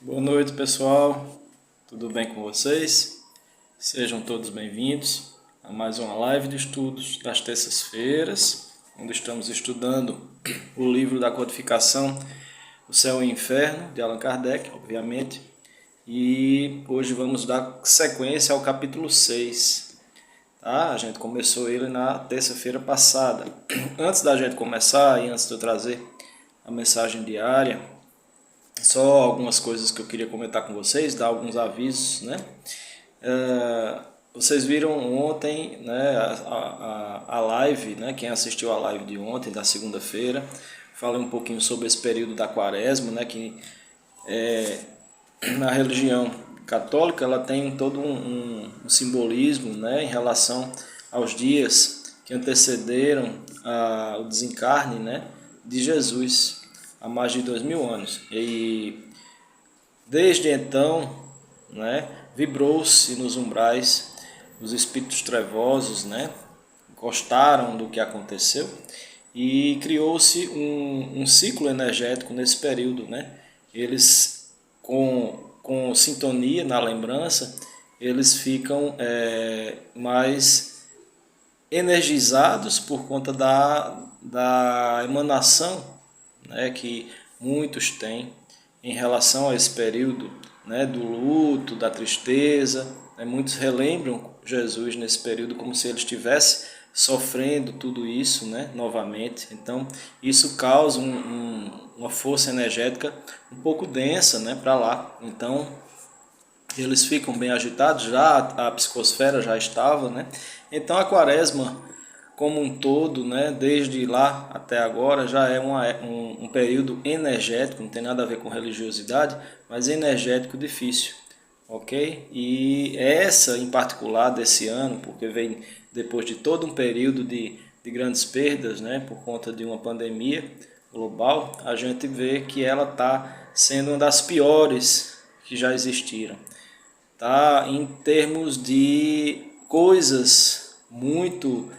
Boa noite, pessoal. Tudo bem com vocês? Sejam todos bem-vindos a mais uma live de estudos das terças-feiras, onde estamos estudando o livro da codificação O Céu e o Inferno, de Allan Kardec, obviamente. E hoje vamos dar sequência ao capítulo 6. Tá? A gente começou ele na terça-feira passada. Antes da gente começar e antes de eu trazer a mensagem diária, só algumas coisas que eu queria comentar com vocês, dar alguns avisos, né? Vocês viram ontem, né, a live, né? Quem assistiu a live de ontem, da segunda-feira, falei um pouquinho sobre esse período da quaresma, né? Que na religião católica ela tem todo um simbolismo, né, em relação aos dias que antecederam o desencarne, né, de Jesus há mais de 2000 anos. E desde então, né, vibrou-se nos umbrais os espíritos trevosos, né, gostaram do que aconteceu e criou-se um ciclo energético nesse período, né? Eles com sintonia na lembrança, eles ficam mais energizados por conta da emanação, né, que muitos têm em relação a esse período, né, do luto, da tristeza. Né, muitos relembram Jesus nesse período como se ele estivesse sofrendo tudo isso, né, novamente. Então, isso causa uma força energética um pouco densa, né, para lá. Então, eles ficam bem agitados, já a psicosfera já estava, né? Então, a quaresma como um todo, né, desde lá até agora, já é um período energético, não tem nada a ver com religiosidade, mas energético difícil, ok? E essa em particular desse ano, porque vem depois de todo um período de grandes perdas, né, por conta de uma pandemia global, a gente vê que ela está sendo uma das piores que já existiram. Tá? Em termos de coisas muito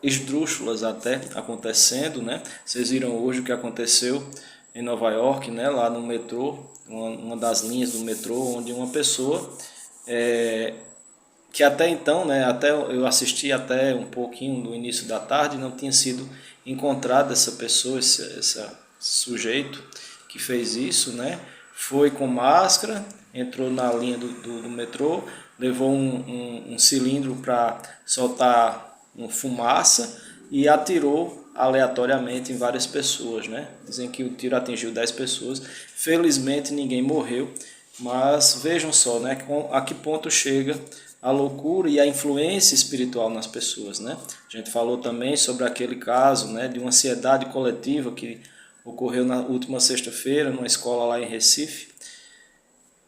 esdrúxulas até acontecendo, né? Vocês viram hoje o que aconteceu em Nova York, né? Lá no metrô, uma das linhas do metrô, onde uma pessoa que até então, né? Até eu assisti até um pouquinho do início da tarde, não tinha sido encontrada essa pessoa, esse sujeito que fez isso, né? Foi com máscara, entrou na linha do metrô, levou um cilindro para soltar uma fumaça e atirou aleatoriamente em várias pessoas, né? Dizem que o tiro atingiu 10 pessoas. Felizmente ninguém morreu, mas vejam só, né? A que ponto chega a loucura e a influência espiritual nas pessoas, né? A gente falou também sobre aquele caso, né, de uma ansiedade coletiva que ocorreu na última sexta-feira numa escola lá em Recife.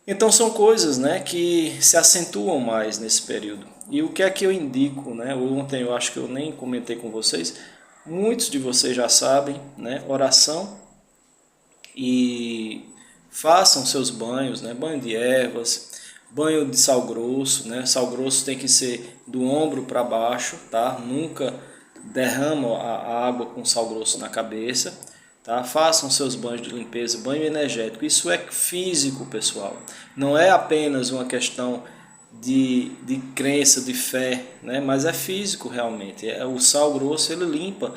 Então são coisas, né, que se acentuam mais nesse período. E o que é que eu indico, né? Ontem eu acho que eu nem comentei com vocês. Muitos de vocês já sabem, né? Oração e façam seus banhos, né? Banho de ervas, banho de sal grosso, né? Sal grosso tem que ser do ombro para baixo, tá? Nunca derrama a água com sal grosso na cabeça. Tá? Façam seus banhos de limpeza, banho energético. Isso é físico, pessoal. Não é apenas uma questão de crença, de fé, né? Mas é físico realmente. O sal grosso ele limpa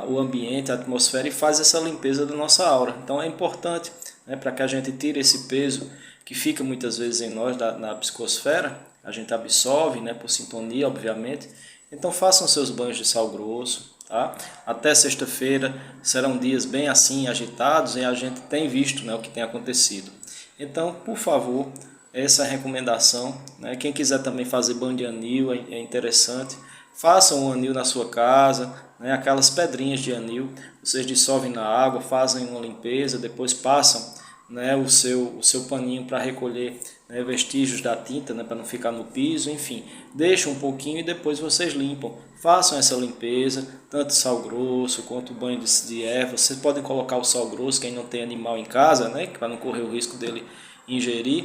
o ambiente, a atmosfera e faz essa limpeza da nossa aura. Então é importante, né, para que a gente tire esse peso que fica muitas vezes em nós na psicosfera. A gente absorve, né, por sintonia, obviamente. Então façam seus banhos de sal grosso. Tá? Até sexta-feira serão dias bem assim agitados e a gente tem visto, né, o que tem acontecido. Então, por favor, essa é a recomendação. Né? Quem quiser também fazer banho de anil é interessante. Façam um anil na sua casa, né? Aquelas pedrinhas de anil, vocês dissolvem na água, fazem uma limpeza, depois passam, né, o seu paninho para recolher, né, vestígios da tinta, né, para não ficar no piso, enfim, deixam um pouquinho e depois vocês limpam. Façam essa limpeza, tanto sal grosso quanto banho de erva. Vocês podem colocar o sal grosso, quem não tem animal em casa, né, para não correr o risco dele ingerir.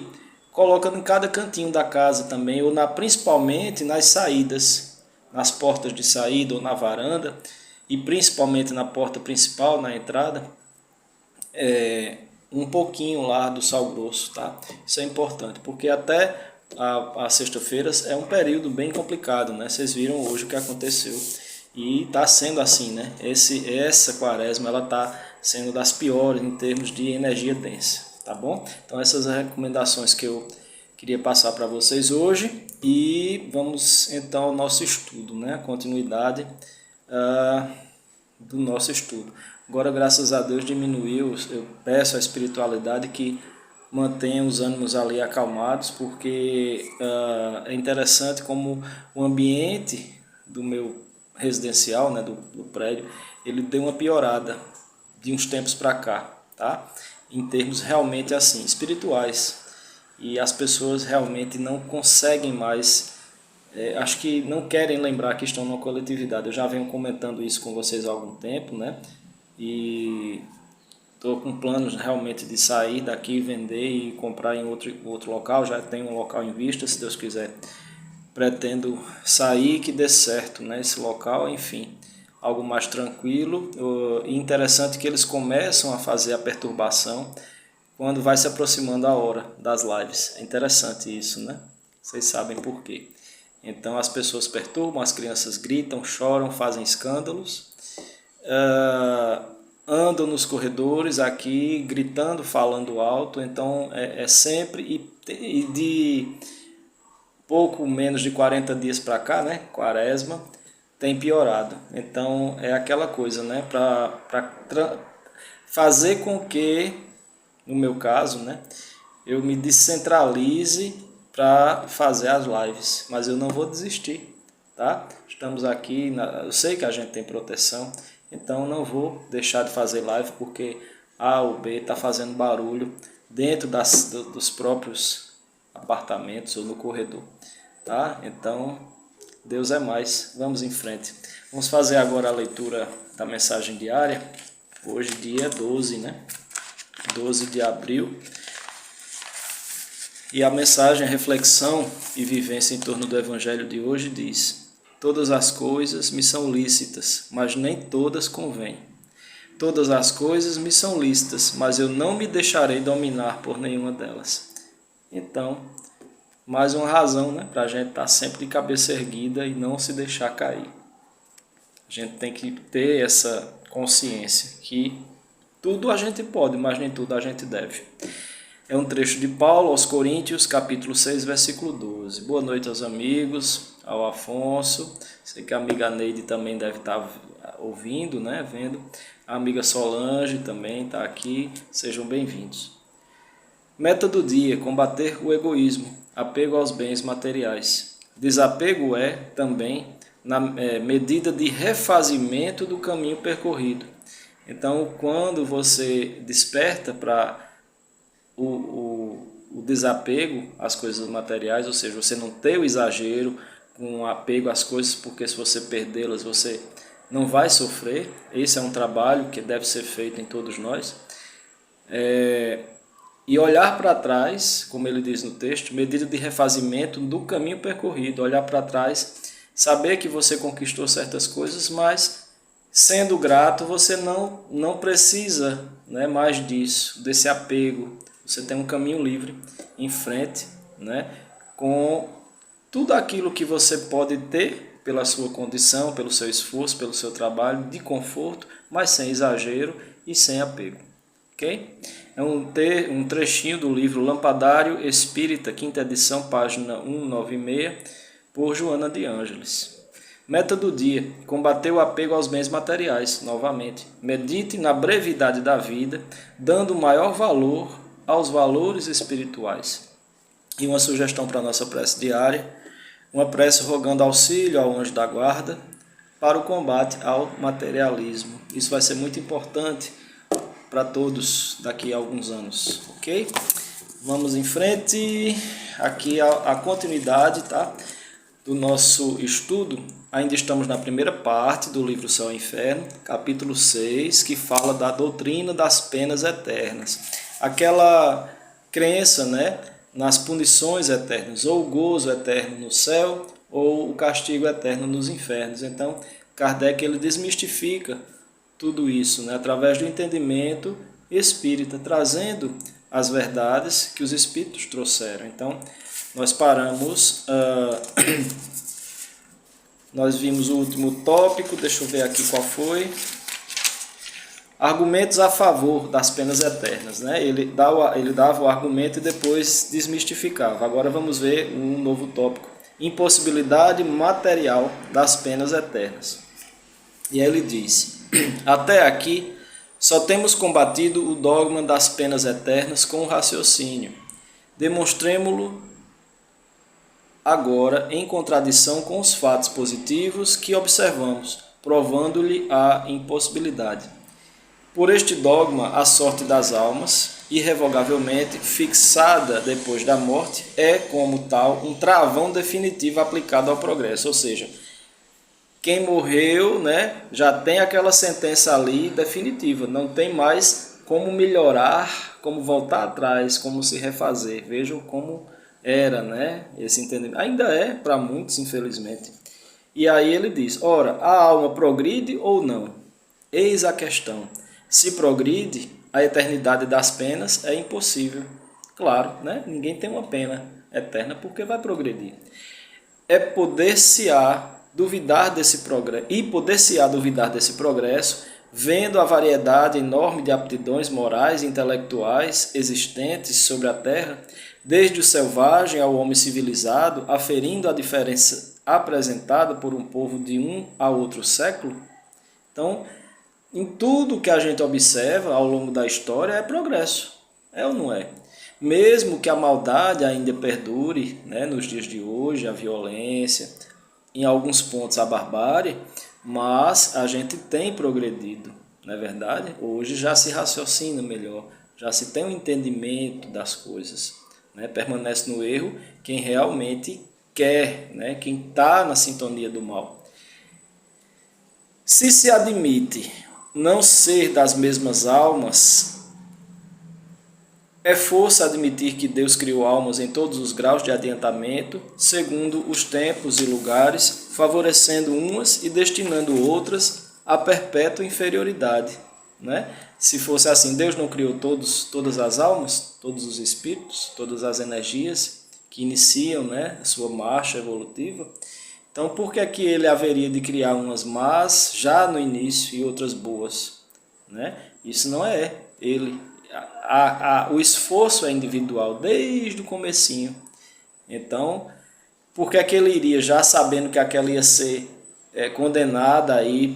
Coloca em cada cantinho da casa também, ou principalmente nas saídas, nas portas de saída ou na varanda, e principalmente na porta principal, na entrada. um pouquinho lá do sal grosso, tá? Isso é importante, porque até a sexta-feira é um período bem complicado, né? Vocês viram hoje o que aconteceu e está sendo assim, né? Essa quaresma, ela está sendo das piores em termos de energia densa, tá bom? Então essas recomendações que eu queria passar para vocês hoje e vamos então ao nosso estudo, né? A continuidade do nosso estudo. Agora, graças a Deus, diminuiu. Eu peço à espiritualidade que mantenha os ânimos ali acalmados, porque é interessante como o ambiente do meu residencial, né, do prédio, ele deu uma piorada de uns tempos para cá, tá? Em termos realmente assim, espirituais. E as pessoas realmente não conseguem mais, acho que não querem lembrar que estão numa coletividade. Eu já venho comentando isso com vocês há algum tempo, né? E estou com planos realmente de sair daqui, vender e comprar em outro local. Já tenho um local em vista, se Deus quiser. Pretendo sair, que dê certo, né? Esse local, enfim, algo mais tranquilo. E interessante que eles começam a fazer a perturbação quando vai se aproximando a hora das lives. É interessante isso, né? Vocês sabem por quê. Então as pessoas perturbam, as crianças gritam, choram, fazem escândalos, andam nos corredores aqui gritando, falando alto. Então é sempre, e de pouco menos de 40 dias para cá, né, quaresma, tem piorado. Então é aquela coisa, né, para fazer com que, no meu caso, né, eu me descentralize para fazer as lives, mas eu não vou desistir, tá? Estamos aqui, eu sei que a gente tem proteção, então não vou deixar de fazer live porque A ou B está fazendo barulho dentro dos próprios apartamentos ou no corredor, tá? Então Deus é mais, vamos em frente. Vamos fazer agora a leitura da mensagem diária, hoje dia 12, né? 12 de abril. E a mensagem, reflexão e vivência em torno do evangelho de hoje diz: todas as coisas me são lícitas, mas nem todas convêm. Todas as coisas me são lícitas, mas eu não me deixarei dominar por nenhuma delas. Então, mais uma razão, né, para a gente estar sempre de cabeça erguida e não se deixar cair. A gente tem que ter essa consciência que tudo a gente pode, mas nem tudo a gente deve. É um trecho de Paulo aos Coríntios, capítulo 6, versículo 12. Boa noite aos amigos, ao Afonso. Sei que a amiga Neide também deve estar ouvindo, né, vendo. A amiga Solange também está aqui. Sejam bem-vindos. Meta do dia: combater o egoísmo, apego aos bens materiais. Desapego é, também, na medida de refazimento do caminho percorrido. Então, quando você desperta para o desapego às coisas materiais, ou seja, você não ter o exagero com apego às coisas, porque se você perdê-las, você não vai sofrer. Esse é um trabalho que deve ser feito em todos nós. E olhar para trás, como ele diz no texto, medida de refazimento do caminho percorrido. Olhar para trás, saber que você conquistou certas coisas, mas sendo grato, você não precisa, né, mais disso, desse apego. Você tem um caminho livre em frente, né, com tudo aquilo que você pode ter pela sua condição, pelo seu esforço, pelo seu trabalho, de conforto, mas sem exagero e sem apego. Ok? É um trechinho do livro Lampadário Espírita, quinta edição, página 196, por Joana de Ângeles. Meta do dia: combater o apego aos bens materiais, novamente. Medite na brevidade da vida, dando maior valor aos valores espirituais. E uma sugestão para a nossa prece diária: uma prece rogando auxílio ao anjo da guarda para o combate ao materialismo. Isso vai ser muito importante para todos daqui a alguns anos, ok? Vamos em frente. Aqui a continuidade, tá, do nosso estudo. Ainda estamos na primeira parte do livro Céu e Inferno, capítulo 6, que fala da doutrina das penas eternas. Aquela crença, né, nas punições eternas, ou o gozo eterno no céu, ou o castigo eterno nos infernos. Então, Kardec ele desmistifica tudo isso, né, através do entendimento espírita, trazendo as verdades que os espíritos trouxeram. Então, nós paramos, nós vimos o último tópico, deixa eu ver aqui qual foi. Argumentos a favor das penas eternas, né? Ele dava o argumento e depois desmistificava. Agora vamos ver um novo tópico: impossibilidade material das penas eternas. E aí ele disse: até aqui só temos combatido o dogma das penas eternas com o raciocínio. Demonstremo-lo agora em contradição com os fatos positivos que observamos, provando-lhe a impossibilidade. Por este dogma, a sorte das almas, irrevogavelmente fixada depois da morte, é, como tal, um travão definitivo aplicado ao progresso. Ou seja, quem morreu, né, já tem aquela sentença ali definitiva, não tem mais como melhorar, como voltar atrás, como se refazer. Vejam como era, né, esse entendimento. Ainda é para muitos, infelizmente. E aí ele diz: ora, a alma progride ou não? Eis a questão. Se progride, a eternidade das penas é impossível. Claro, né? Ninguém tem uma pena eterna porque vai progredir. É poder-se-á duvidar desse progresso, e poder-se-á duvidar desse progresso, vendo a variedade enorme de aptidões morais e intelectuais existentes sobre a terra, desde o selvagem ao homem civilizado, aferindo a diferença apresentada por um povo de um a outro século. Então, em tudo que a gente observa ao longo da história é progresso, é ou não é? Mesmo que a maldade ainda perdure, né, nos dias de hoje, a violência, em alguns pontos a barbárie, mas a gente tem progredido, não é verdade? Hoje já se raciocina melhor, já se tem um entendimento das coisas, né? Permanece no erro quem realmente quer, né? Quem está na sintonia do mal. Se admite não ser das mesmas almas, é força admitir que Deus criou almas em todos os graus de adiantamento, segundo os tempos e lugares, favorecendo umas e destinando outras à perpétua inferioridade, né? Se fosse assim, Deus não criou todas as almas, todos os espíritos, todas as energias que iniciam, né, a sua marcha evolutiva? Então, por que é que ele haveria de criar umas más já no início e outras boas, né? Isso não é ele. O esforço é individual desde o comecinho. Então, por que é que ele iria, já sabendo que aquela ia ser condenada aí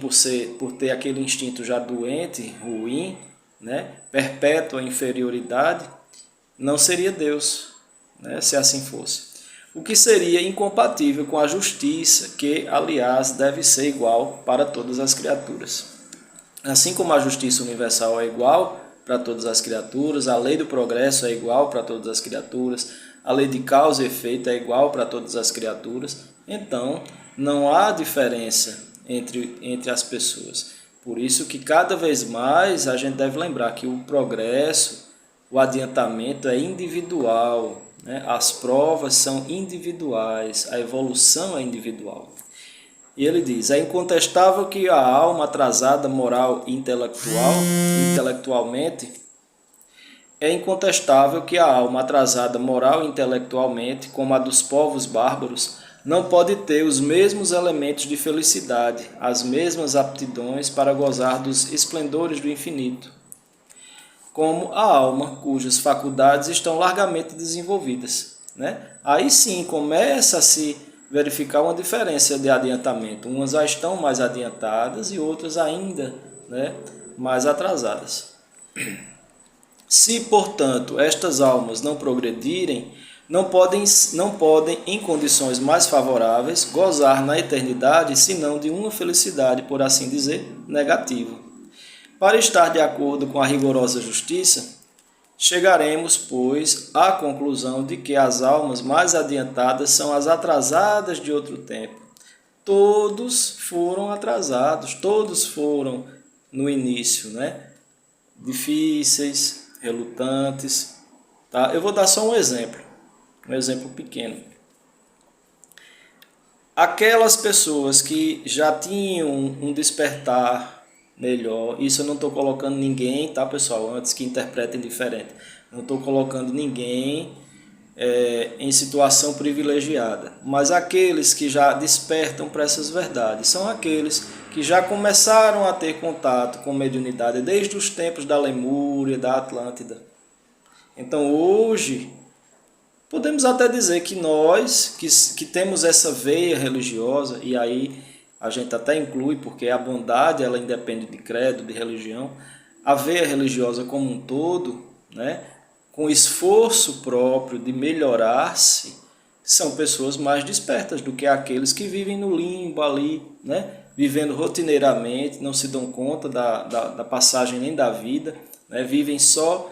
por ter aquele instinto já doente, ruim, né? Perpétua inferioridade, não seria Deus, né? Se assim fosse. O que seria incompatível com a justiça, que, aliás, deve ser igual para todas as criaturas. Assim como a justiça universal é igual para todas as criaturas, a lei do progresso é igual para todas as criaturas, a lei de causa e efeito é igual para todas as criaturas, então não há diferença entre as pessoas. Por isso que cada vez mais a gente deve lembrar que o progresso, o adiantamento é individual, né? As provas são individuais, a evolução é individual. E ele diz: é incontestável que a alma atrasada moral e intelectualmente, é incontestável que a alma atrasada moral e intelectualmente, como a dos povos bárbaros, não pode ter os mesmos elementos de felicidade, as mesmas aptidões para gozar dos esplendores do infinito, como a alma cujas faculdades estão largamente desenvolvidas, né? Aí sim começa a se verificar uma diferença de adiantamento. Umas já estão mais adiantadas e outras ainda, né, mais atrasadas. Se, portanto, estas almas não progredirem, não podem, em condições mais favoráveis, gozar na eternidade, senão de uma felicidade, por assim dizer, negativa. Para estar de acordo com a rigorosa justiça, chegaremos, pois, à conclusão de que as almas mais adiantadas são as atrasadas de outro tempo. Todos foram atrasados, todos foram no início, né? Difíceis, relutantes. Tá? Eu vou dar só um exemplo pequeno. Aquelas pessoas que já tinham um despertar, melhor. Isso eu não estou colocando ninguém, tá, pessoal? Antes que interpretem diferente. Não estou colocando ninguém em situação privilegiada. Mas aqueles que já despertam para essas verdades são aqueles que já começaram a ter contato com mediunidade desde os tempos da Lemúria, da Atlântida. Então hoje podemos até dizer que nós, que temos essa veia religiosa, e aí a gente até inclui, porque a bondade ela independe de credo, de religião, a veia religiosa como um todo, né, com esforço próprio de melhorar-se, são pessoas mais despertas do que aqueles que vivem no limbo ali, né, vivendo rotineiramente, não se dão conta da passagem nem da vida, né, vivem só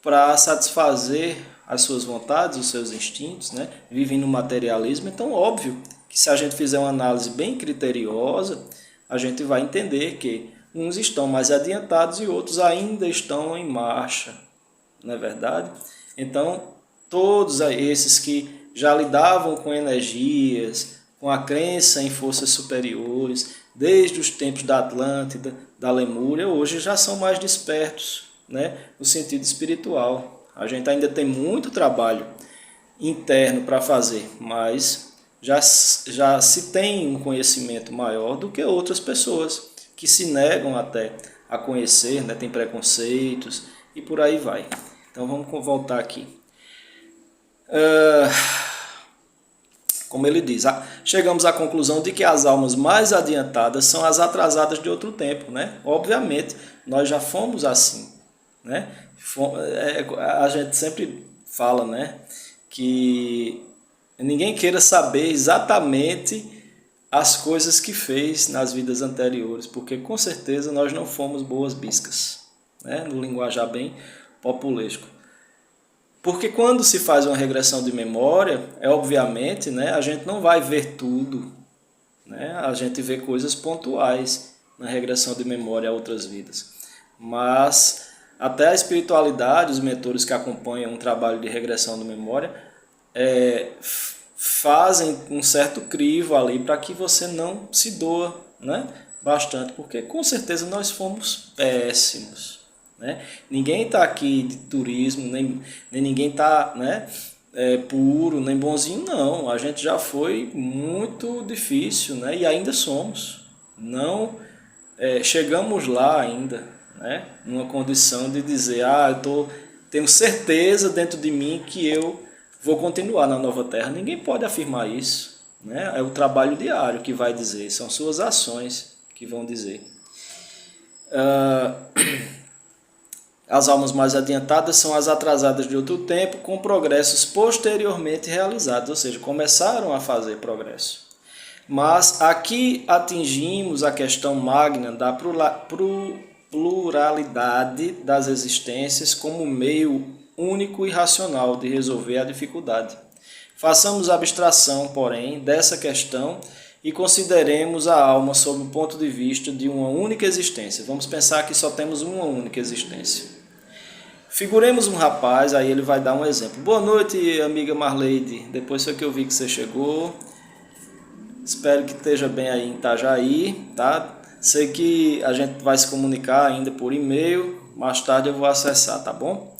para satisfazer as suas vontades, os seus instintos, né? Vivem no materialismo. Então, óbvio que se a gente fizer uma análise bem criteriosa, a gente vai entender que uns estão mais adiantados e outros ainda estão em marcha, não é verdade? Então, todos esses que já lidavam com energias, com a crença em forças superiores, desde os tempos da Atlântida, da Lemúria, hoje já são mais despertos, né, no sentido espiritual. A gente ainda tem muito trabalho interno para fazer, mas já se tem um conhecimento maior do que outras pessoas que se negam até a conhecer, né, tem preconceitos e por aí vai. Então vamos voltar aqui. Como ele diz, chegamos à conclusão de que as almas mais adiantadas são as atrasadas de outro tempo, né? Obviamente, nós já fomos assim, né? A gente sempre fala, né, que ninguém queira saber exatamente as coisas que fez nas vidas anteriores, porque com certeza nós não fomos boas biscas, né, no linguajar bem populesco. Porque quando se faz uma regressão de memória, obviamente, né, a gente não vai ver tudo, né, a gente vê coisas pontuais na regressão de memória a outras vidas, mas até a espiritualidade, os mentores que acompanham um trabalho de regressão de memória, fazem um certo crivo ali para que você não se doa, né, bastante, porque com certeza nós fomos péssimos, né? Ninguém está aqui de turismo, nem ninguém está, né, puro, nem bonzinho, não. A gente já foi muito difícil, né, e ainda somos. Não chegamos lá ainda, né, numa condição de dizer, tenho certeza dentro de mim que eu vou continuar na nova terra. Ninguém pode afirmar isso, né? É o trabalho diário que vai dizer, são suas ações que vão dizer. As almas mais adiantadas são as atrasadas de outro tempo, com progressos posteriormente realizados, ou seja, começaram a fazer progresso. Mas aqui atingimos a questão magna da pluralidade das existências como meio único e racional de resolver a dificuldade. Façamos abstração, porém, dessa questão e consideremos a alma sob o ponto de vista de uma única existência. Vamos pensar que só temos uma única existência. Figuremos um rapaz, aí ele vai dar um exemplo. Boa noite, amiga Marleide. Depois foi que eu vi que você chegou. Espero que esteja bem aí em Itajaí, tá? Sei que a gente vai se comunicar ainda por e-mail, mais tarde eu vou acessar, tá bom?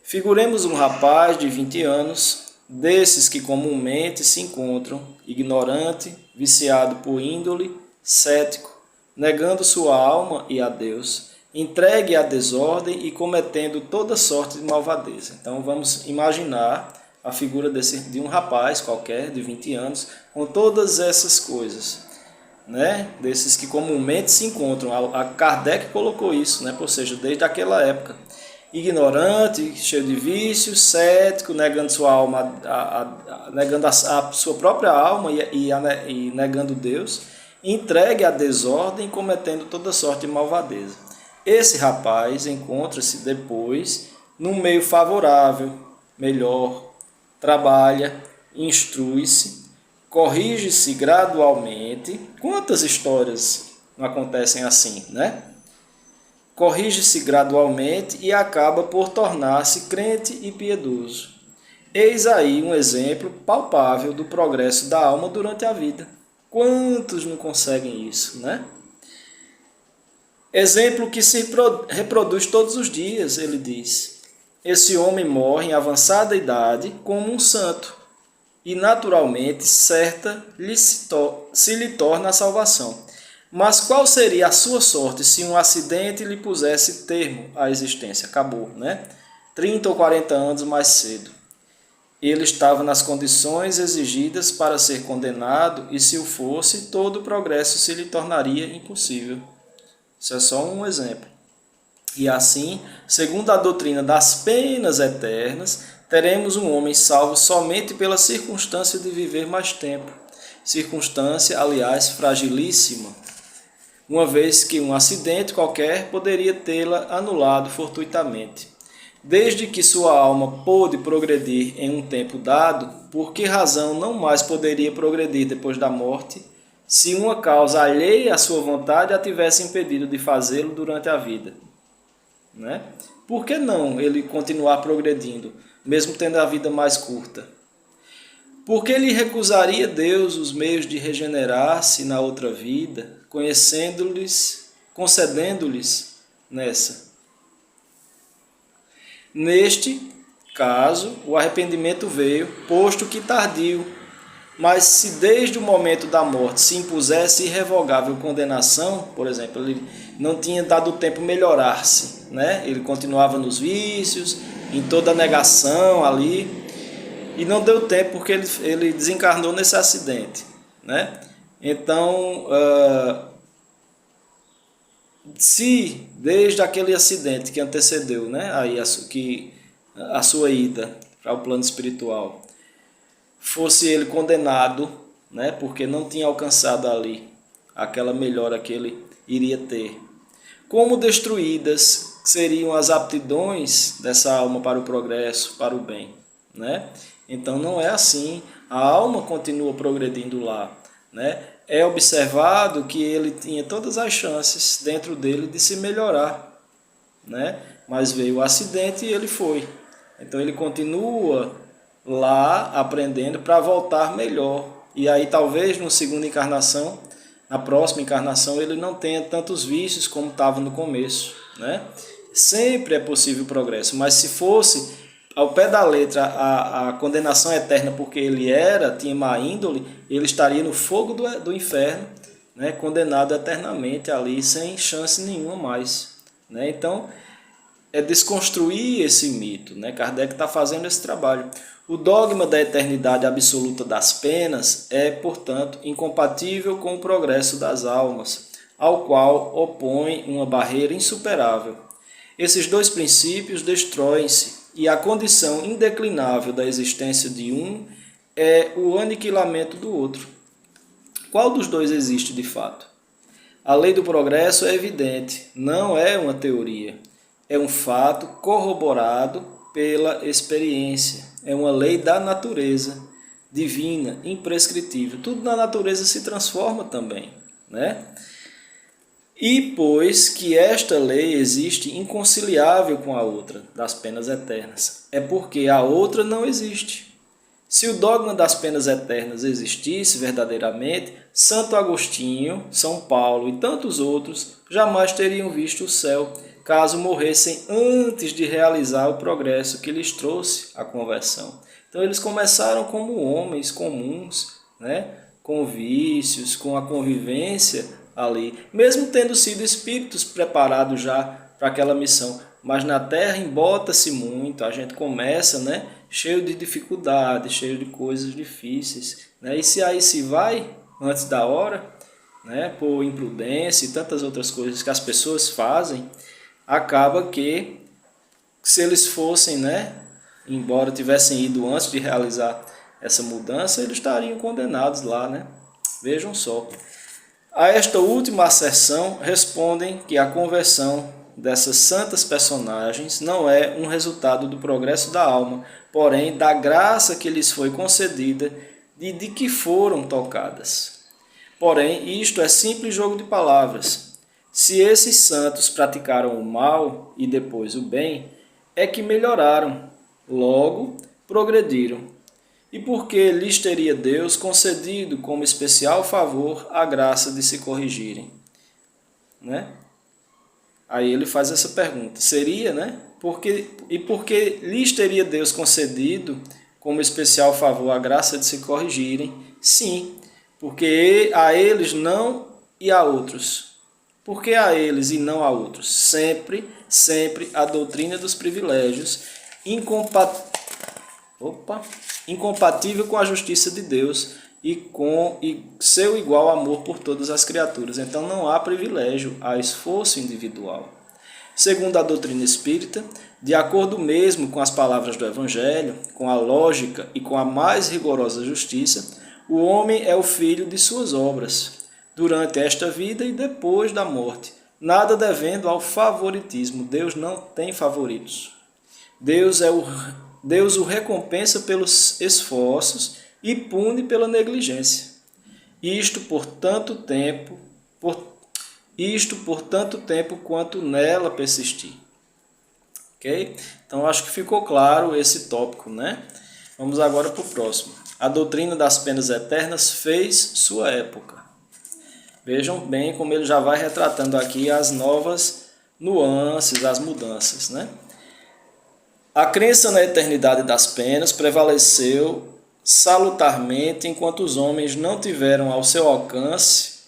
Figuremos um rapaz de 20 anos, desses que comumente se encontram ignorante, viciado por índole, cético, negando sua alma e a Deus, entregue à desordem e cometendo toda sorte de malvadeza. Então vamos imaginar a figura de um rapaz qualquer, de 20 anos, com todas essas coisas, né? Desses que comumente se encontram. A Kardec colocou isso, né? Ou seja, desde aquela época. Ignorante, cheio de vícios, cético, negando sua alma, negando a sua própria alma e negando Deus, entregue à desordem, cometendo toda sorte de malvadeza. Esse rapaz encontra-se depois num meio favorável, melhor, trabalha, instrui-se, corrige-se gradualmente. Quantas histórias não acontecem assim, né? Corrige-se gradualmente e acaba por tornar-se crente e piedoso. Eis aí um exemplo palpável do progresso da alma durante a vida. Quantos não conseguem isso, né? Exemplo que se reproduz todos os dias, ele diz. Esse homem morre em avançada idade como um santo, e naturalmente certa se lhe torna a salvação. Mas qual seria a sua sorte se um acidente lhe pusesse termo à existência? Acabou, né? 30 ou 40 anos mais cedo. Ele estava nas condições exigidas para ser condenado, e se o fosse, todo o progresso se lhe tornaria impossível. Isso é só um exemplo. E assim, segundo a doutrina das penas eternas, teremos um homem salvo somente pela circunstância de viver mais tempo. Circunstância, aliás, fragilíssima, uma vez que um acidente qualquer poderia tê-la anulado fortuitamente. Desde que sua alma pôde progredir em um tempo dado, por que razão não mais poderia progredir depois da morte, se uma causa alheia à sua vontade a tivesse impedido de fazê-lo durante a vida? Né? Por que não ele continuar progredindo, mesmo tendo a vida mais curta? Por que lhe recusaria Deus os meios de regenerar-se na outra vida, concedendo-lhes nessa? Neste caso, o arrependimento veio, posto que tardio, mas se desde o momento da morte se impusesse irrevogável condenação, por exemplo, ele não tinha dado tempo melhorar-se, né? Ele continuava nos vícios, em toda a negação ali, e não deu tempo porque ele desencarnou nesse acidente, né? Então, se desde aquele acidente que antecedeu, né, aí a sua ida para o plano espiritual, fosse ele condenado, né, porque não tinha alcançado ali aquela melhora que ele iria ter, como destruídas seriam as aptidões dessa alma para o progresso, para o bem, né? Então não é assim, a alma continua progredindo lá, né? É observado que ele tinha todas as chances dentro dele de se melhorar, né? Mas veio o acidente e ele foi. Então ele continua lá aprendendo para voltar melhor. E aí talvez na segunda encarnação, na próxima encarnação, ele não tenha tantos vícios como estava no começo, né? Sempre é possível o progresso, mas se fosse ao pé da letra a condenação eterna porque ele tinha má índole, ele estaria no fogo do inferno, né, condenado eternamente ali, sem chance nenhuma mais, né? Então, é desconstruir esse mito, né? Kardec está fazendo esse trabalho. O dogma da eternidade absoluta das penas é, portanto, incompatível com o progresso das almas, ao qual opõe uma barreira insuperável. Esses dois princípios destroem-se, e a condição indeclinável da existência de um é o aniquilamento do outro. Qual dos dois existe de fato? A lei do progresso é evidente, não é uma teoria. É um fato corroborado pela experiência. É uma lei da natureza, divina, imprescritível. Tudo na natureza se transforma também, né? E pois que esta lei existe inconciliável com a outra, das penas eternas, é porque a outra não existe. Se o dogma das penas eternas existisse verdadeiramente, Santo Agostinho, São Paulo e tantos outros jamais teriam visto o céu, caso morressem antes de realizar o progresso que lhes trouxe a conversão. Então eles começaram como homens comuns, né? Com vícios, com a convivência ali, mesmo tendo sido espíritos preparados já para aquela missão. Mas na Terra embota-se muito, a gente começa, né, cheio de dificuldades, cheio de coisas difíceis, né? E se aí se vai antes da hora, né, por imprudência e tantas outras coisas que as pessoas fazem, acaba que se eles fossem, né, embora tivessem ido antes de realizar essa mudança, eles estariam condenados lá, né? Vejam só. A esta última asserção respondem que a conversão dessas santas personagens não é um resultado do progresso da alma, porém da graça que lhes foi concedida e de que foram tocadas. Porém, isto é simples jogo de palavras. Se esses santos praticaram o mal e depois o bem, é que melhoraram, logo progrediram. E porque lhes teria Deus concedido como especial favor a graça de se corrigirem, né? Aí ele faz essa pergunta, seria, né? E por que lhes teria Deus concedido como especial favor a graça de se corrigirem? Sim, porque a eles não e a outros. Por que a eles e não a outros? Sempre a doutrina dos privilégios incompatível com a justiça de Deus e com seu igual amor por todas as criaturas. Então não há privilégio, há esforço individual. Segundo a doutrina espírita, de acordo mesmo com as palavras do Evangelho, com a lógica e com a mais rigorosa justiça, o homem é o filho de suas obras, durante esta vida e depois da morte, nada devendo ao favoritismo. Deus não tem favoritos. Deus o recompensa pelos esforços e pune pela negligência. Isto por tanto tempo quanto nela persistir. Ok? Então acho que ficou claro esse tópico, né? Vamos agora para o próximo. A doutrina das penas eternas fez sua época. Vejam bem como ele já vai retratando aqui as novas nuances, as mudanças, né? A crença na eternidade das penas prevaleceu salutarmente enquanto os homens não tiveram ao seu alcance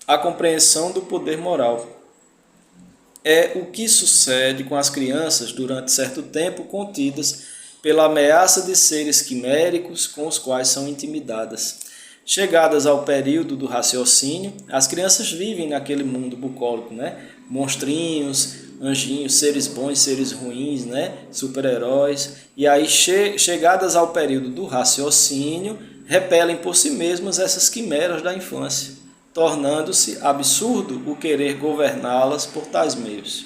a compreensão do poder moral. É o que sucede com as crianças durante certo tempo contidas pela ameaça de seres quiméricos com os quais são intimidadas. Chegadas ao período do raciocínio, as crianças vivem naquele mundo bucólico, né? Monstrinhos, anjinhos, seres bons, seres ruins, né? Super-heróis. E aí, chegadas ao período do raciocínio, repelem por si mesmas essas quimeras da infância, tornando-se absurdo o querer governá-las por tais meios.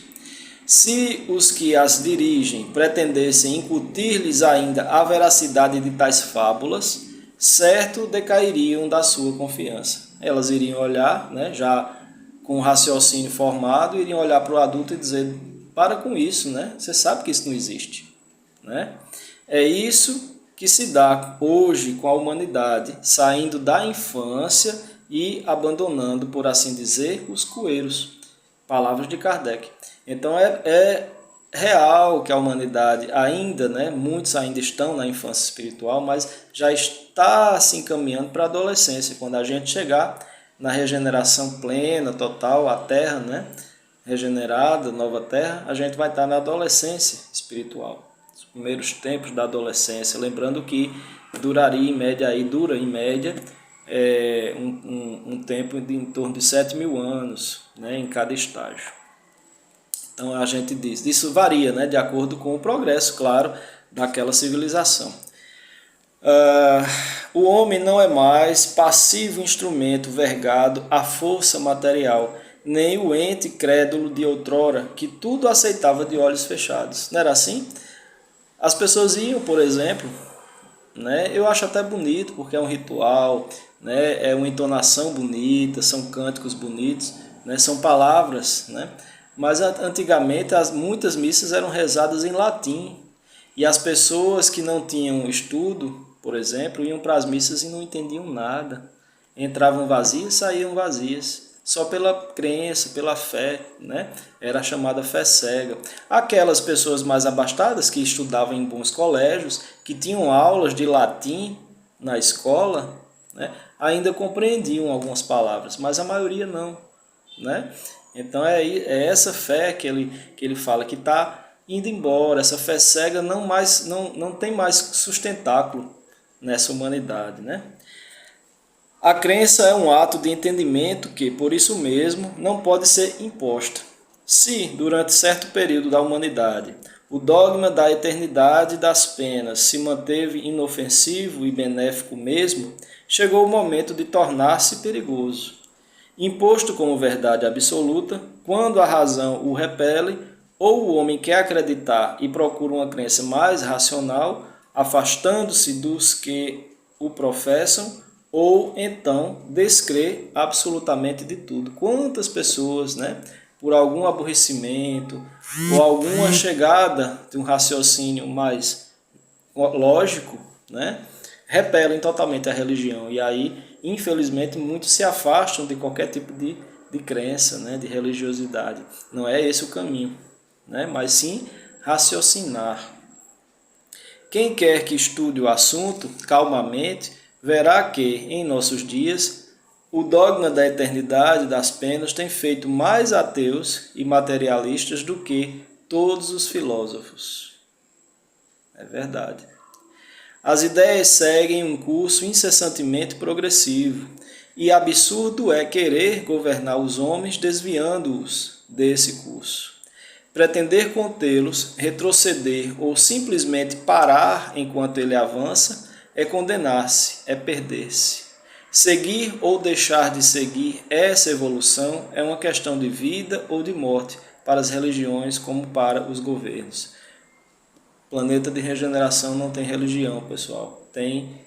Se os que as dirigem pretendessem incutir-lhes ainda a veracidade de tais fábulas, certo decairiam da sua confiança. Elas iriam olhar, né, já com o raciocínio formado, iriam olhar para o adulto e dizer, para com isso, né? Você sabe que isso não existe. Né? É isso que se dá hoje com a humanidade, saindo da infância e abandonando, por assim dizer, os coeiros. Palavras de Kardec. Então é real que a humanidade ainda, né, muitos ainda estão na infância espiritual, mas já está se encaminhando para a adolescência. Quando a gente chegar na regeneração plena, total, a Terra, né, regenerada, nova Terra, a gente vai estar na adolescência espiritual. Os primeiros tempos da adolescência, lembrando que dura em média, um tempo de em torno de 7.000 anos, né, em cada estágio. Então a gente diz, isso varia, né, de acordo com o progresso, claro, daquela civilização. O homem não é mais passivo instrumento vergado à força material, nem o ente crédulo de outrora, que tudo aceitava de olhos fechados. Não era assim? As pessoas iam, por exemplo, né, eu acho até bonito, porque é um ritual, né, é uma entonação bonita, são cânticos bonitos, né, são palavras, né? Mas antigamente muitas missas eram rezadas em latim e as pessoas que não tinham estudo, por exemplo, iam para as missas e não entendiam nada. Entravam vazias, saíam vazias, só pela crença, pela fé, né? Era a chamada fé cega. Aquelas pessoas mais abastadas que estudavam em bons colégios, que tinham aulas de latim na escola, né, ainda compreendiam algumas palavras, mas a maioria não, né? Então é essa fé que ele fala que está indo embora. Essa fé cega não tem mais sustentáculo nessa humanidade, né? A crença é um ato de entendimento que, por isso mesmo, não pode ser imposta. Se, durante certo período da humanidade, o dogma da eternidade das penas se manteve inofensivo e benéfico mesmo, chegou o momento de tornar-se perigoso. Imposto como verdade absoluta, quando a razão o repele, ou o homem quer acreditar e procura uma crença mais racional, afastando-se dos que o professam, ou então descrê absolutamente de tudo. Quantas pessoas, né, por algum aborrecimento ou alguma chegada de um raciocínio mais lógico, né, repelem totalmente a religião. E aí, infelizmente, muitos se afastam de qualquer tipo de de crença, né, de religiosidade. Não é esse o caminho, né, mas sim raciocinar. Quem quer que estude o assunto calmamente, verá que, em nossos dias, o dogma da eternidade das penas tem feito mais ateus e materialistas do que todos os filósofos. É verdade. As ideias seguem um curso incessantemente progressivo, e absurdo é querer governar os homens desviando-os desse curso. Pretender contê-los, retroceder ou simplesmente parar enquanto ele avança é condenar-se, é perder-se. Seguir ou deixar de seguir essa evolução é uma questão de vida ou de morte para as religiões como para os governos. Planeta de regeneração não tem religião, pessoal. Tem,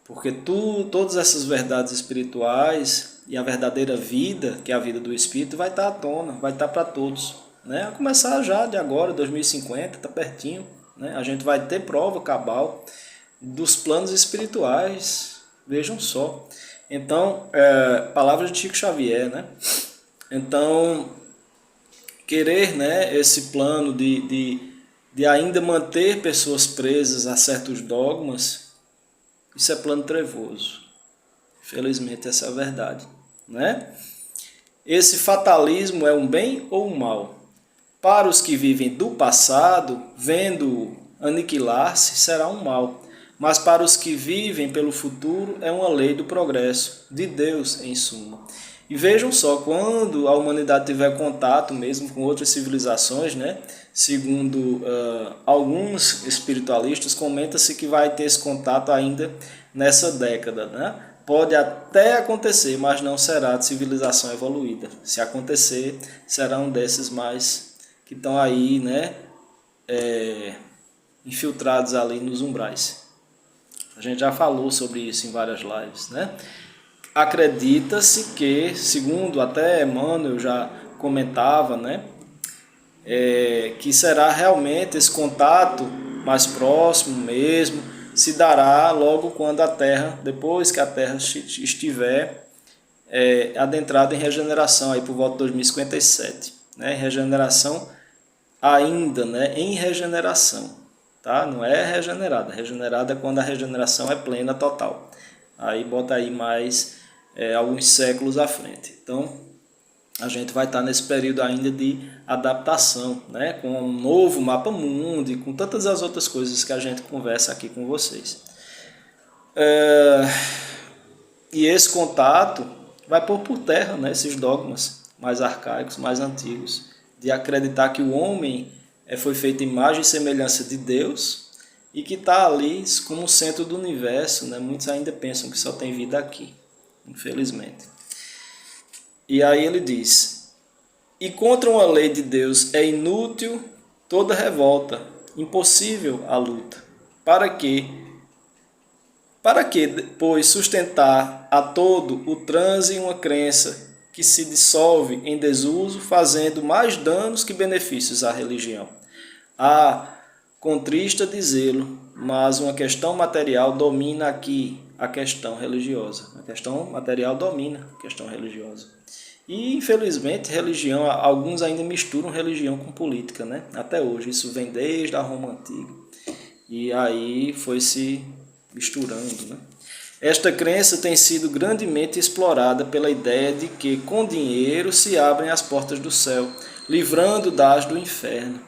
porque todas essas verdades espirituais e a verdadeira vida, que é a vida do Espírito, vai estar à tona, vai estar para todos. Né? A começar já de agora, 2050, está pertinho. Né? A gente vai ter prova cabal dos planos espirituais. Vejam só. Então, palavras de Chico Xavier, né? Então, querer, né, esse plano de ainda manter pessoas presas a certos dogmas, isso é plano trevoso. Infelizmente, essa é a verdade, né? Esse fatalismo é um bem ou um mal? Para os que vivem do passado, vendo-o aniquilar-se, será um mal. Mas para os que vivem pelo futuro, é uma lei do progresso, de Deus, em suma. E vejam só, quando a humanidade tiver contato mesmo com outras civilizações, né? Segundo alguns espiritualistas, comenta-se que vai ter esse contato ainda nessa década, né? Pode até acontecer, mas não será de civilização evoluída. Se acontecer, será um desses mais que estão aí, né? Infiltrados ali nos umbrais. A gente já falou sobre isso em várias lives, né? Acredita-se que, segundo até Emmanuel já comentava, né? Que será realmente esse contato mais próximo mesmo, se dará logo quando a Terra, depois que a Terra estiver adentrada em regeneração, aí por volta de 2057. Né? Regeneração ainda, né? Em regeneração. Tá? Não é regenerada. Regenerada é quando a regeneração é plena, total. Aí bota aí mais alguns séculos à frente. Então, a gente vai estar nesse período ainda de adaptação, né? Com um novo mapa mundo e com tantas as outras coisas que a gente conversa aqui com vocês. E esse contato vai pôr por terra, né, esses dogmas mais arcaicos, mais antigos, de acreditar que o homem foi feito imagem e semelhança de Deus e que está ali como centro do universo. Né? Muitos ainda pensam que só tem vida aqui, infelizmente. E aí ele diz: e contra uma lei de Deus é inútil toda revolta, impossível a luta. Para que, pois, sustentar a todo o transe em uma crença que se dissolve em desuso, fazendo mais danos que benefícios à religião? Contrista dizê-lo, mas uma questão material domina aqui a questão religiosa. A questão material domina a questão religiosa. E, infelizmente, religião, alguns ainda misturam religião com política, né? Até hoje, isso vem desde a Roma Antiga. E aí foi se misturando, né? Esta crença tem sido grandemente explorada pela ideia de que com dinheiro se abrem as portas do céu, livrando das do inferno.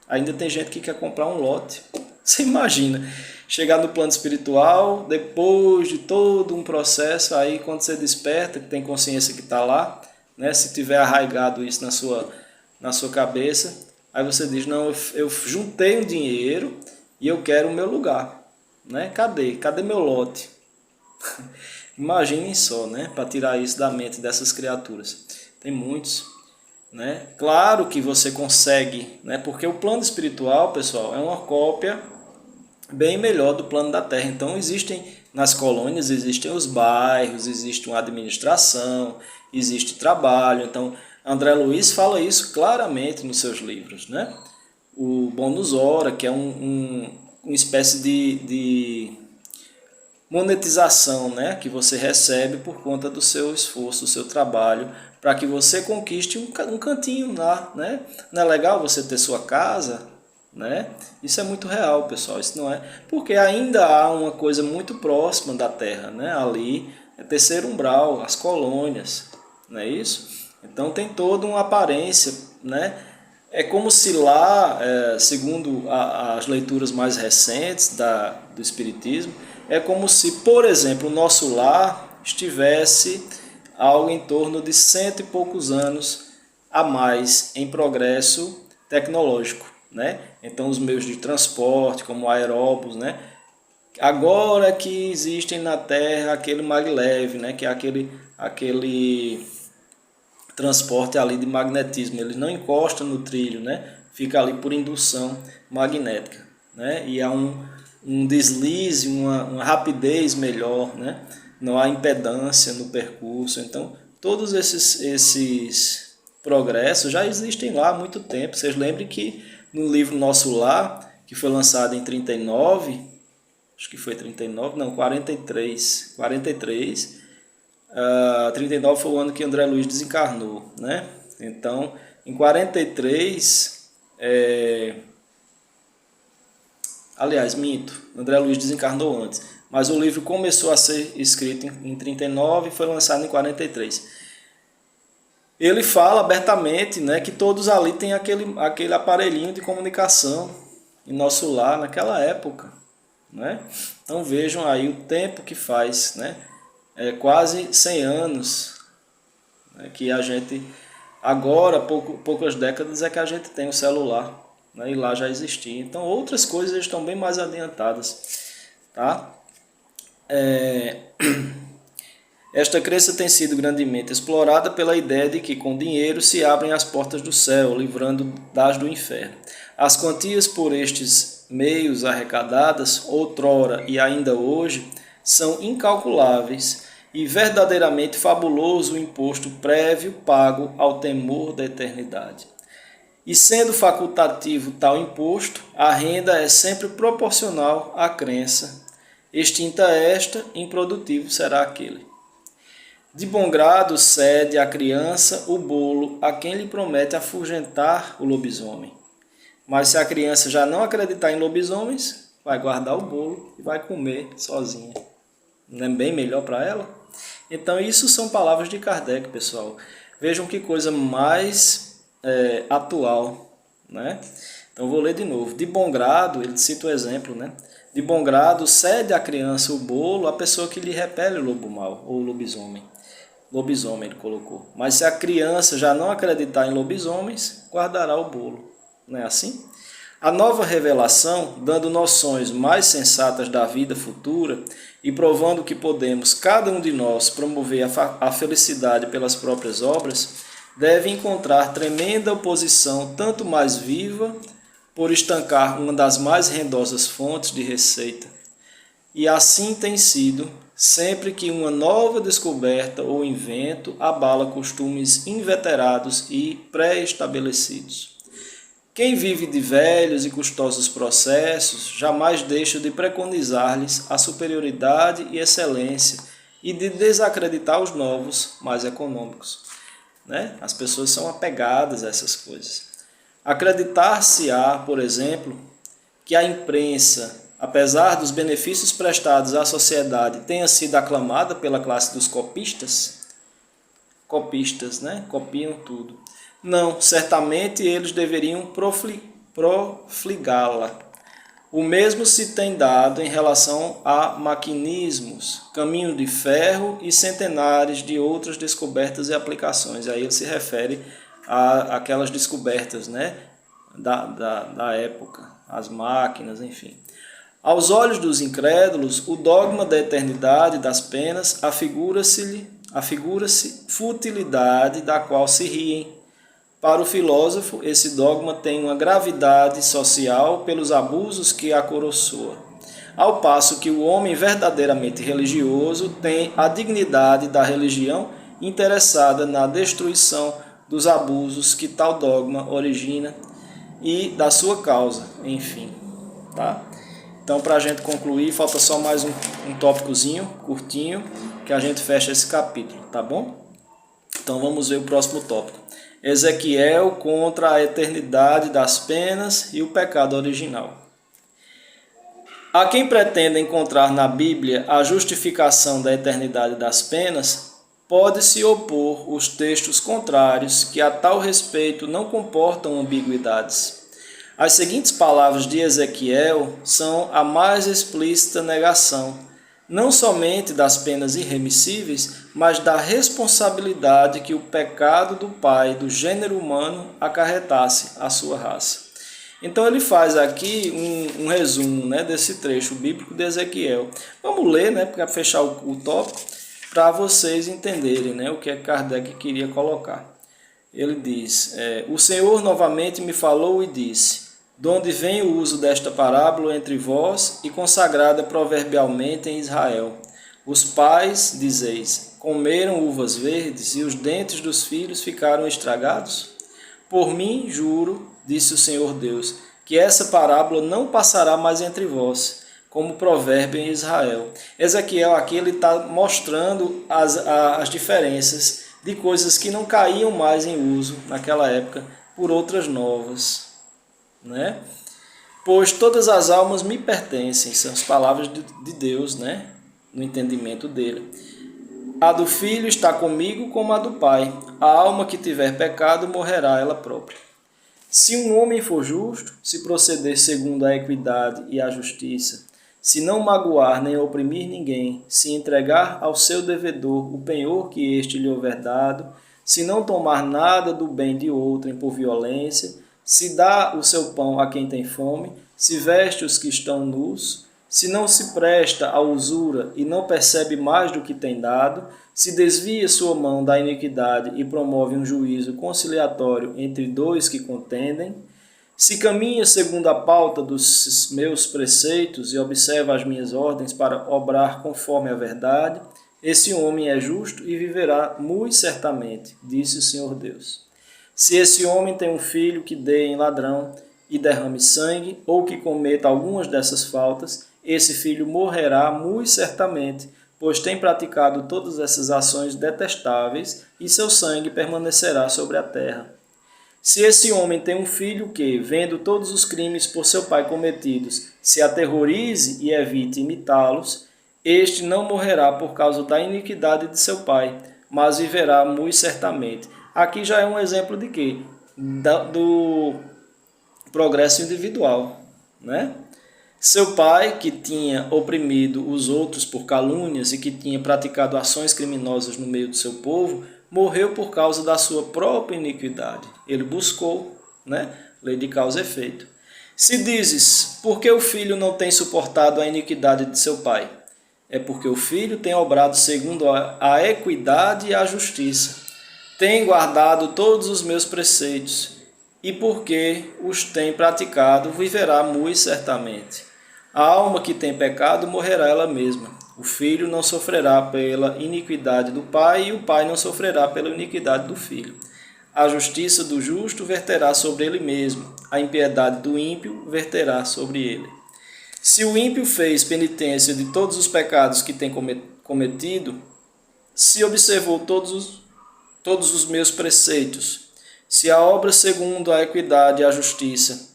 Ainda tem gente que quer comprar um lote. Você imagina, chegar no plano espiritual, depois de todo um processo, aí quando você desperta, que tem consciência que está lá, né? Se tiver arraigado isso na sua cabeça, aí você diz: não, eu juntei um dinheiro e eu quero o meu lugar. Né? Cadê meu lote? Imaginem só, né? Para tirar isso da mente dessas criaturas. Tem muitos. Né? Claro que você consegue, né? Porque o plano espiritual, pessoal, é uma cópia bem melhor do plano da Terra. Então existem nas colônias, existem os bairros, existe uma administração, existe trabalho. Então André Luiz fala isso claramente nos seus livros, né? O Bônus Hora, que é uma espécie de monetização, né? Que você recebe por conta do seu esforço, do seu trabalho para que você conquiste um cantinho lá, né? Não é legal você ter sua casa, né? Isso é muito real, pessoal. Isso não é porque ainda há uma coisa muito próxima da Terra, né? Ali é terceiro umbral, as colônias, não é isso? Então tem toda uma aparência, né? É como se lá, segundo as leituras mais recentes do Espiritismo, é como se, por exemplo, o nosso lar estivesse algo em torno de 100 e poucos anos a mais em progresso tecnológico, né? Então os meios de transporte, como aeróbus, né? Agora que existem na Terra aquele maglev, né? Que é aquele transporte ali de magnetismo, eles não encostam no trilho, né? Fica ali por indução magnética, né? E há um deslize, uma rapidez melhor, né? Não há impedância no percurso. Então, todos esses progressos já existem lá há muito tempo. Vocês lembrem que no livro Nosso Lar, que foi lançado em 39, acho que foi 39, não, 43, 39 foi o ano que André Luiz desencarnou, né? Então, em 43, aliás, minto, André Luiz desencarnou antes, mas o livro começou a ser escrito em 39 e foi lançado em 43. Ele fala abertamente, né, que todos ali têm aquele aparelhinho de comunicação em nosso lar naquela época, né? Então vejam aí o tempo que faz, né? Quase 100 anos, né, que a gente, agora, poucas décadas é que a gente tem o celular, né, e lá já existia. Então outras coisas estão bem mais adiantadas, tá? Esta crença tem sido grandemente explorada pela ideia de que com dinheiro se abrem as portas do céu, livrando das do inferno. As quantias por estes meios arrecadadas, outrora e ainda hoje, são incalculáveis e verdadeiramente fabuloso o imposto prévio pago ao temor da eternidade. E sendo facultativo tal imposto, a renda é sempre proporcional à crença. Extinta esta, improdutivo será aquele. De bom grado cede a criança o bolo a quem lhe promete afugentar o lobisomem. Mas se a criança já não acreditar em lobisomens, vai guardar o bolo e vai comer sozinha. Não é bem melhor para ela? Então isso são palavras de Kardec, pessoal. Vejam que coisa mais atual, né? Então vou ler de novo. De bom grado, ele cita o exemplo, né? De bom grado cede à criança o bolo a pessoa que lhe repele o lobo mau, ou o lobisomem. Lobisomem ele colocou. Mas se a criança já não acreditar em lobisomens, guardará o bolo. Não é assim? A nova revelação, dando noções mais sensatas da vida futura e provando que podemos, cada um de nós, promover a felicidade pelas próprias obras, deve encontrar tremenda oposição, tanto mais viva, por estancar uma das mais rendosas fontes de receita. E assim tem sido, sempre que uma nova descoberta ou invento abala costumes inveterados e pré-estabelecidos. Quem vive de velhos e custosos processos jamais deixa de preconizar-lhes a superioridade e excelência e de desacreditar os novos, mais econômicos, né? As pessoas são apegadas a essas coisas. Acreditar-se-á, por exemplo, que a imprensa, apesar dos benefícios prestados à sociedade, tenha sido aclamada pela classe dos copistas. Copistas, né? Copiam tudo. Não, certamente eles deveriam profligá-la. O mesmo se tem dado em relação a maquinismos, caminho de ferro e centenares de outras descobertas e aplicações. Aí ele se refere a aquelas descobertas, né, da época, as máquinas, enfim. Aos olhos dos incrédulos, o dogma da eternidade das penas afigura-se futilidade da qual se riem. Para o filósofo, esse dogma tem uma gravidade social pelos abusos que a coroçoa, ao passo que o homem verdadeiramente religioso tem a dignidade da religião interessada na destruição dos abusos que tal dogma origina e da sua causa, enfim. Tá? Então, para a gente concluir, falta só mais um tópicozinho, curtinho, que a gente fecha esse capítulo, tá bom? Então vamos ver o próximo tópico. Ezequiel contra a eternidade das penas e o pecado original. A quem pretenda encontrar na Bíblia a justificação da eternidade das penas, pode-se opor os textos contrários que a tal respeito não comportam ambiguidades. As seguintes palavras de Ezequiel são a mais explícita negação, não somente das penas irremissíveis, mas da responsabilidade que o pecado do pai do gênero humano acarretasse à sua raça. Então ele faz aqui um resumo, né, desse trecho bíblico de Ezequiel. Vamos ler, né, para fechar o tópico, para vocês entenderem, né, o que Kardec queria colocar. Ele diz, o Senhor novamente me falou e disse, de onde vem o uso desta parábola entre vós e consagrada proverbialmente em Israel? Os pais, dizeis, comeram uvas verdes e os dentes dos filhos ficaram estragados? Por mim, juro, disse o Senhor Deus, que essa parábola não passará mais entre vós, como provérbio em Israel. Ezequiel aqui ele está mostrando as diferenças de coisas que não caíam mais em uso naquela época por outras novas, né? Pois todas as almas me pertencem, são as palavras de Deus, né? No entendimento dele. A do filho está comigo como a do pai. A alma que tiver pecado morrerá ela própria. Se um homem for justo, se proceder segundo a equidade e a justiça, se não magoar nem oprimir ninguém, se entregar ao seu devedor o penhor que este lhe houver dado, se não tomar nada do bem de outrem por violência, se dá o seu pão a quem tem fome, se veste os que estão nus, se não se presta à usura e não percebe mais do que tem dado, se desvia sua mão da iniquidade e promove um juízo conciliatório entre dois que contendem, se caminha segundo a pauta dos meus preceitos e observa as minhas ordens para obrar conforme a verdade, esse homem é justo e viverá muito certamente, disse o Senhor Deus. Se esse homem tem um filho que dê em ladrão e derrame sangue, ou que cometa algumas dessas faltas, esse filho morrerá muito certamente, pois tem praticado todas essas ações detestáveis, e seu sangue permanecerá sobre a terra. Se esse homem tem um filho que, vendo todos os crimes por seu pai cometidos, se aterrorize e evite imitá-los, este não morrerá por causa da iniquidade de seu pai, mas viverá muito certamente. Aqui já é um exemplo de quê? Do progresso individual, né? Seu pai, que tinha oprimido os outros por calúnias e que tinha praticado ações criminosas no meio do seu povo, morreu por causa da sua própria iniquidade. Ele buscou, né? Lei de causa e efeito. Se dizes, por que o filho não tem suportado a iniquidade de seu pai? É porque o filho tem obrado segundo a equidade e a justiça. Tem guardado todos os meus preceitos, e porque os tem praticado, viverá muito certamente. A alma que tem pecado morrerá ela mesma. O filho não sofrerá pela iniquidade do pai, e o pai não sofrerá pela iniquidade do filho. A justiça do justo verterá sobre ele mesmo, a impiedade do ímpio verterá sobre ele. Se o ímpio fez penitência de todos os pecados que tem cometido, se observou todos os meus preceitos, se a obra segundo a equidade e a justiça,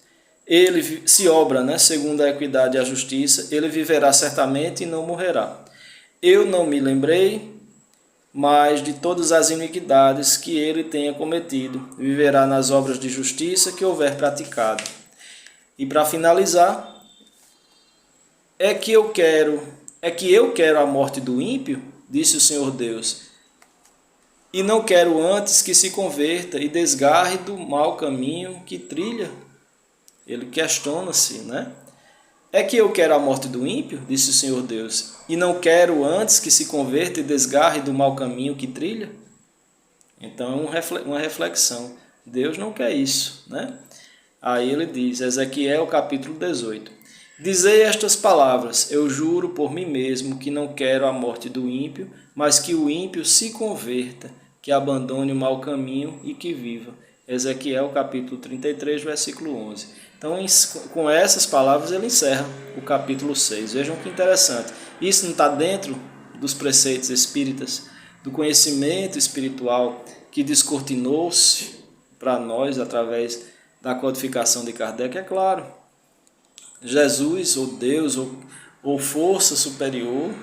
segundo a equidade e a justiça, ele viverá certamente e não morrerá. Eu não me lembrei mais de todas as iniquidades que ele tenha cometido, viverá nas obras de justiça que houver praticado. E para finalizar, é que eu quero a morte do ímpio, disse o Senhor Deus, e não quero antes que se converta e desgarre do mau caminho que trilha. Ele questiona-se, né? É que eu quero a morte do ímpio, disse o Senhor Deus, e não quero antes que se converta e desgarre do mau caminho que trilha? Então é uma reflexão. Deus não quer isso, né? Aí ele diz, Ezequiel capítulo 18. Dizei estas palavras, eu juro por mim mesmo que não quero a morte do ímpio, mas que o ímpio se converta, que abandone o mau caminho e que viva. Ezequiel capítulo 33, versículo 11. Então, com essas palavras, ele encerra o capítulo 6. Vejam que interessante. Isso não está dentro dos preceitos espíritas, do conhecimento espiritual que descortinou-se para nós através da codificação de Kardec, é claro. Jesus, ou Deus, ou força superior,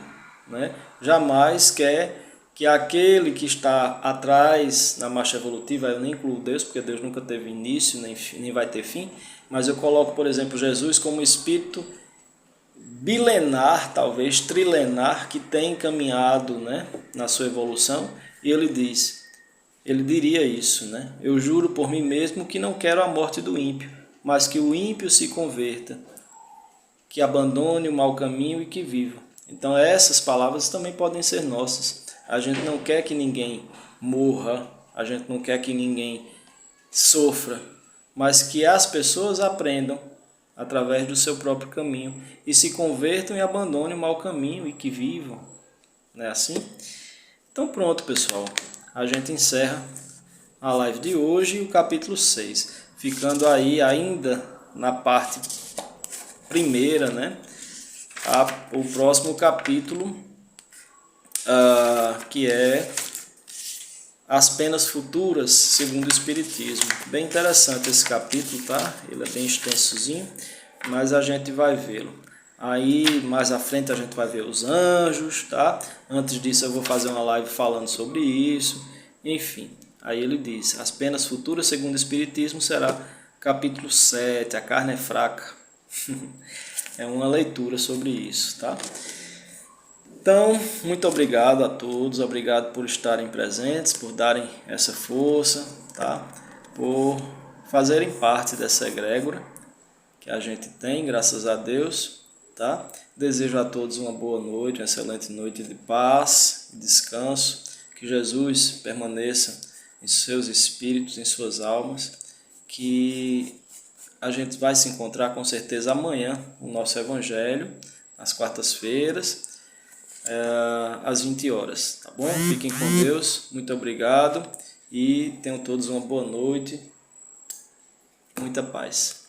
né, jamais quer que aquele que está atrás na marcha evolutiva, eu nem incluo Deus, porque Deus nunca teve início, nem vai ter fim, mas eu coloco, por exemplo, Jesus como espírito bilenar, talvez trilenar, que tem caminhado, né, na sua evolução, e ele diria isso, né? Eu juro por mim mesmo que não quero a morte do ímpio, mas que o ímpio se converta, que abandone o mau caminho e que viva. Então essas palavras também podem ser nossas. A gente não quer que ninguém morra, a gente não quer que ninguém sofra, mas que as pessoas aprendam através do seu próprio caminho e se convertam e abandonem o mau caminho e que vivam. Não é assim? Então pronto, pessoal. A gente encerra a live de hoje e o capítulo 6. Ficando aí ainda na parte primeira, né? O próximo capítulo, que é as penas futuras segundo o Espiritismo. Bem interessante esse capítulo, tá? Ele é bem extensozinho, mas a gente vai vê-lo. Aí mais à frente a gente vai ver os anjos, tá? Antes disso eu vou fazer uma live falando sobre isso. Enfim, aí ele diz, as penas futuras segundo o Espiritismo será capítulo 7, a carne é fraca. É uma leitura sobre isso, tá? Então, muito obrigado a todos, obrigado por estarem presentes, por darem essa força, tá? Por fazerem parte dessa egrégora que a gente tem, graças a Deus, tá? Desejo a todos uma boa noite, uma excelente noite de paz e descanso, que Jesus permaneça em seus espíritos, em suas almas, que a gente vai se encontrar com certeza amanhã no nosso Evangelho, às quartas-feiras, às 20 horas, tá bom? Fiquem com Deus, muito obrigado e tenham todos uma boa noite, muita paz.